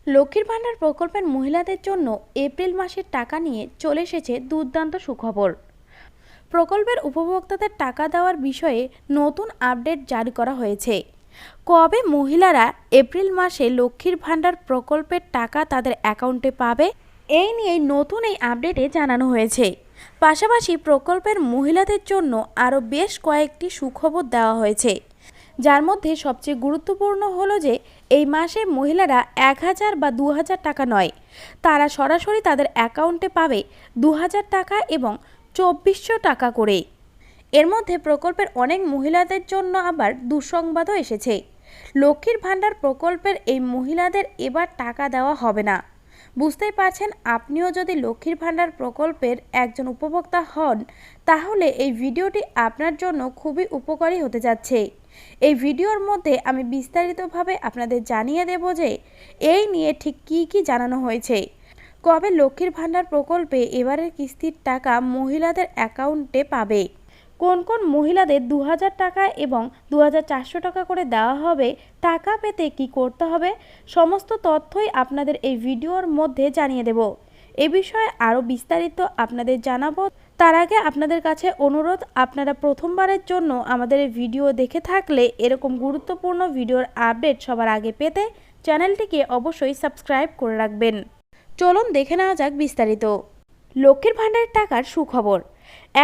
লক্ষ্মীর ভাণ্ডার প্রকল্পের মহিলাদের জন্য এপ্রিল মাসের টাকা নিয়ে চলে এসেছে দুর্দান্ত সুখবর। প্রকল্পের উপভোক্তাদের টাকা দেওয়ার বিষয়ে নতুন আপডেট জারি করা হয়েছে। কবে মহিলারা এপ্রিল মাসে লক্ষ্মীর ভাণ্ডার প্রকল্পের টাকা তাদের অ্যাকাউন্টে পাবে, এই নিয়ে নতুন এই আপডেটে জানানো হয়েছে। পাশাপাশি প্রকল্পের মহিলাদের জন্য আরও বেশ কয়েকটি সুখবর দেওয়া হয়েছে, যার মধ্যে সবচেয়ে গুরুত্বপূর্ণ হলো যে এই মাসে মহিলারা 1000 বা 2000 টাকা নয়, তারা সরাসরি তাদের অ্যাকাউন্টে পাবে 2000 টাকা এবং 2400 টাকা করে। এর মধ্যে প্রকল্পের অনেক মহিলাদের জন্য আবার দুঃসংবাদও এসেছে। লক্ষ্মীর ভাণ্ডার প্রকল্পের এই মহিলাদের এবার টাকা দেওয়া হবে না। বুঝতেই পারছেন, আপনিও যদি লক্ষ্মীর ভাণ্ডার প্রকল্পের একজন উপভোক্তা হন, তাহলে এই ভিডিওটি আপনার জন্য খুবই উপকারী হতে যাচ্ছে। এই ভিডিওর মধ্যে আমি বিস্তারিতভাবে আপনাদের জানিয়ে দেব যে এই নিয়ে ঠিক কী কী জানানো হয়েছে, কবে লক্ষ্মীর ভাণ্ডার প্রকল্পে এবারের কিস্তির টাকা মহিলাদের অ্যাকাউন্টে পাবে, কোন কোন মহিলাদের 2000 টাকা এবং 2400 টাকা করে দেওয়া হবে, টাকা পেতে কি করতে হবে, সমস্ত তথ্যই আপনাদের এই ভিডিওর মধ্যে জানিয়ে দেব। এ বিষয়ে আরও বিস্তারিত আপনাদের জানাবো। তার আগে আপনাদের কাছে অনুরোধ, আপনারা প্রথমবারের জন্য আমাদের এই ভিডিও দেখে থাকলে এরকম গুরুত্বপূর্ণ ভিডিওর আপডেট সবার আগে পেতে চ্যানেলটিকে অবশ্যই সাবস্ক্রাইব করে রাখবেন। চলুন দেখে নেওয়া যাক বিস্তারিত। লক্ষ্মীর ভাণ্ডারের টাকার সুখবর।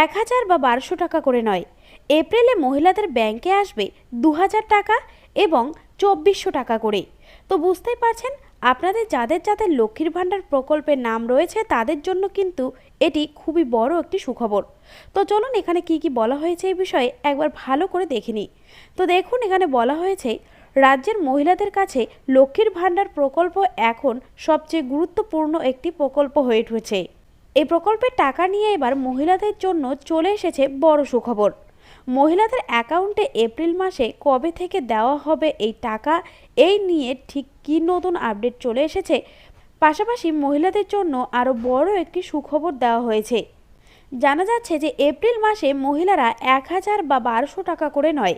1000 বা 1200 টাকা করে নয়, এপ্রিলে মহিলাদের ব্যাংকে আসবে 2000 টাকা এবং 2400 টাকা করে। তো বুঝতেই পারছেন, আপনাদের যাদের যাদের লক্ষ্মীর ভাণ্ডার প্রকল্পের নাম রয়েছে তাদের জন্য কিন্তু এটি খুবই বড় একটি সুখবর। তো চলুন এখানে কি কি বলা হয়েছে এই বিষয়ে একবার ভালো করে দেখে নিই। তো দেখুন, এখানে বলা হয়েছে রাজ্যের মহিলাদের কাছে লক্ষ্মীর ভাণ্ডার প্রকল্প এখন সবচেয়ে গুরুত্বপূর্ণ একটি প্রকল্প হয়ে উঠেছে। এই প্রকল্পের টাকা নিয়ে এবার মহিলাদের জন্য চলে এসেছে বড় সুখবর। মহিলাদের অ্যাকাউন্টে এপ্রিল মাসে কবে থেকে দেওয়া হবে এই টাকা, এই নিয়ে ঠিক কী নতুন আপডেট চলে এসেছে। পাশাপাশি মহিলাদের জন্য আরও বড় একটি সুখবর দেওয়া হয়েছে। জানা যাচ্ছে যে এপ্রিল মাসে মহিলারা 1000 বা 1200 টাকা করে নয়,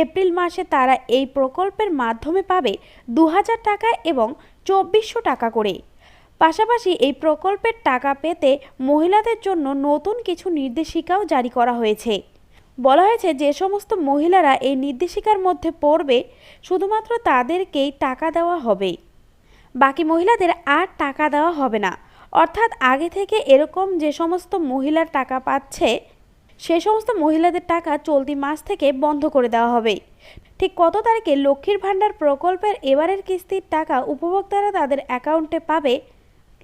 এপ্রিল মাসে তারা এই প্রকল্পের মাধ্যমে পাবে 2000 টাকা এবং 2400 টাকা করে। পাশাপাশি এই প্রকল্পের টাকা পেতে মহিলাদের জন্য নতুন কিছু নির্দেশিকাও জারি করা হয়েছে। বলা হয়েছে যে সমস্ত মহিলারা এই নির্দেশিকার মধ্যে পড়বে, শুধুমাত্র তাদেরকেই টাকা দেওয়া হবে, বাকি মহিলাদের আর টাকা দেওয়া হবে না। অর্থাৎ আগে থেকে এরকম যে সমস্ত মহিলার টাকা পাচ্ছে, সে সমস্ত মহিলাদের টাকা চলতি মাস থেকে বন্ধ করে দেওয়া হবে। ঠিক কত তারিখে লক্ষ্মীর ভাণ্ডার প্রকল্পের এবারের কিস্তির টাকা উপভোক্তারা তাদের অ্যাকাউন্টে পাবে,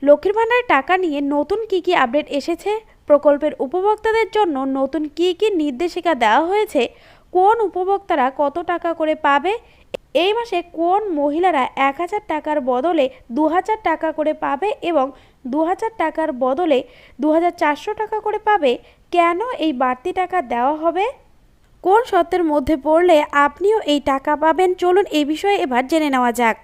লক্ষ্মীর ভাণ্ডারের টাকা নিয়ে নতুন কি কি আপডেট এসেছে, প্রকল্পের উপভোক্তাদের জন্য নতুন কি কি নির্দেশিকা দেওয়া হয়েছে, কোন উপভোক্তারা কত টাকা করে পাবে, এই মাসে কোন মহিলারা 1000 টাকার বদলে 2000 টাকা করে পাবে এবং 2000 টাকার বদলে 2400 টাকা করে পাবে, কেন এই বাড়তি টাকা দেওয়া হবে, কোন শর্তের মধ্যে পড়লে আপনিও এই টাকা পাবেন, চলুন এই বিষয়ে এবার জেনে নেওয়া যাক।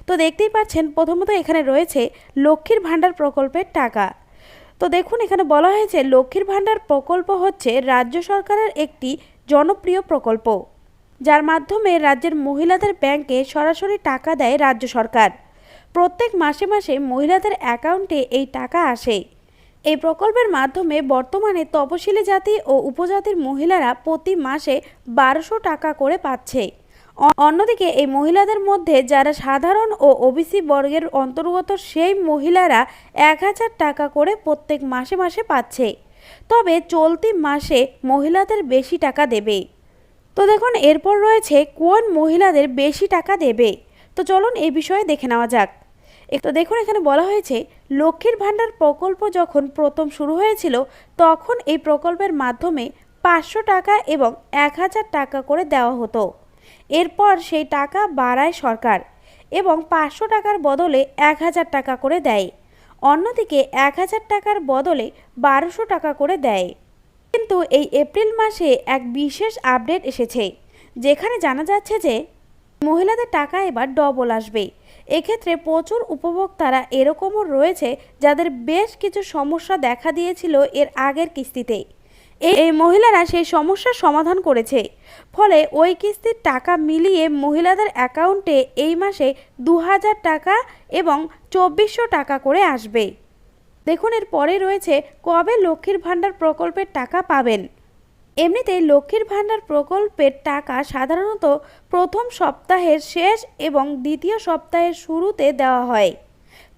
তো দেখতেই পাচ্ছেন, প্রথমত এখানে রয়েছে লক্ষ্মীর ভাণ্ডার প্রকল্পের টাকা। তো দেখুন, এখানে বলা হয়েছে লক্ষ্মীর ভাণ্ডার প্রকল্প হচ্ছে রাজ্য সরকারের একটি জনপ্রিয় প্রকল্প, যার মাধ্যমে রাজ্যের মহিলাদের ব্যাংকে সরাসরি টাকা দেয় রাজ্য সরকার। প্রত্যেক মাসে মাসে মহিলাদের অ্যাকাউন্টে এই টাকা আসে। এই প্রকল্পের মাধ্যমে বর্তমানে তপশিলি জাতি ও উপজাতির মহিলারা প্রতি মাসে 1200 টাকা করে পাচ্ছে। অন্যদিকে এই মহিলাদের মধ্যে যারা সাধারণ ও ওবিসি বর্গের অন্তর্গত, সেই মহিলারা 1000 টাকা করে প্রত্যেক মাসে মাসে পাচ্ছে। তবে চলতি মাসে মহিলাদের বেশি টাকা দেবে। তো দেখুন, এরপর রয়েছে কোন মহিলাদের বেশি টাকা দেবে। তো চলুন এই বিষয়ে দেখে নেওয়া যাক। তো দেখুন, এখানে বলা হয়েছে লক্ষ্মীর ভাণ্ডার প্রকল্প যখন প্রথম শুরু হয়েছিল, তখন এই প্রকল্পের মাধ্যমে 500 টাকা এবং 1000 টাকা করে দেওয়া হতো। এরপর সেই টাকা বাড়ায় সরকার এবং 500 টাকার বদলে 1000 টাকা করে দেয়। অন্যদিকে 1000 টাকার বদলে 1200 টাকা করে দেয়। কিন্তু এই এপ্রিল মাসে এক বিশেষ আপডেট এসেছে, যেখানে জানা যাচ্ছে যে মহিলাদের টাকা এবার ডবল আসবে। এক্ষেত্রে প্রচুর উপভোক্তারা এরকমও রয়েছে যাদের বেশ কিছু সমস্যা দেখা দিয়েছিল এর আগের কিস্তিতে। এই মহিলারা সেই সমস্যার সমাধান করেছে। ফলে ওই কিস্তির টাকা মিলিয়ে মহিলাদের অ্যাকাউন্টে এই মাসে ২০০০ টাকা এবং ২৪০০ টাকা করে আসবে। দেখুন, এর পরে রয়েছে কবে লক্ষ্মীর ভাণ্ডার প্রকল্পের টাকা পাবেন। এমনিতেই লক্ষ্মীর ভাণ্ডার প্রকল্পের টাকা সাধারণত প্রথম সপ্তাহের শেষ এবং দ্বিতীয় সপ্তাহের শুরুতে দেওয়া হয়।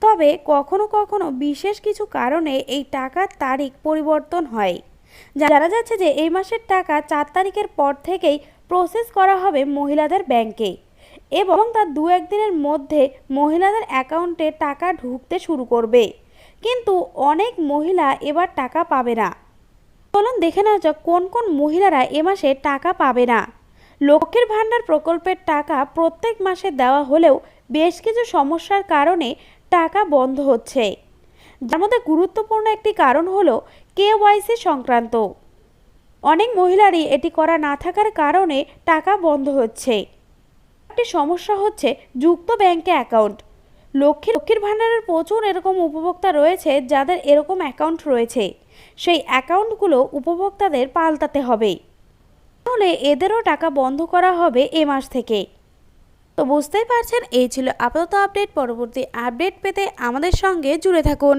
তবে কখনো কখনো বিশেষ কিছু কারণে এই টাকার তারিখ পরিবর্তন হয়। জানা যাচ্ছে যে এই মাসের টাকা ৪ তারিখের পর থেকেই প্রসেস করা হবে মহিলাদের ব্যাংকে এবং তার ২-১ দিনের মধ্যে মহিলাদের অ্যাকাউন্টে টাকা ঢুকতে শুরু করবে। কিন্তু অনেক মহিলা এবার টাকা পাবে না। চলুন দেখে নেওয়া যাক কোন কোন মহিলারা এ মাসে টাকা পাবে না। লক্ষ্মীর ভাণ্ডার প্রকল্পের টাকা প্রত্যেক মাসে দেওয়া হলেও বেশ কিছু সমস্যার কারণে টাকা বন্ধ হচ্ছে। যার মধ্যে গুরুত্বপূর্ণ একটি কারণ হলো কেওয়াইসি সংক্রান্ত। অনেক মহিলারই এটি করা না থাকার কারণে টাকা বন্ধ হচ্ছে। একটি সমস্যা হচ্ছে যুক্ত ব্যাংকে অ্যাকাউন্ট। লক্ষ্মীর ভাণ্ডারের প্রচুর এরকম উপভোক্তা রয়েছে যাদের এরকম অ্যাকাউন্ট রয়েছে। সেই অ্যাকাউন্টগুলো উপভোক্তাদের পাল্টাতে হবে, তাহলে এদেরও টাকা বন্ধ করা হবে এ মাস থেকে। তো বুঝতেই পারছেন, এই ছিল আপাতত আপডেট। পরবর্তী আপডেট পেতে আমাদের সঙ্গে জুড়ে থাকুন।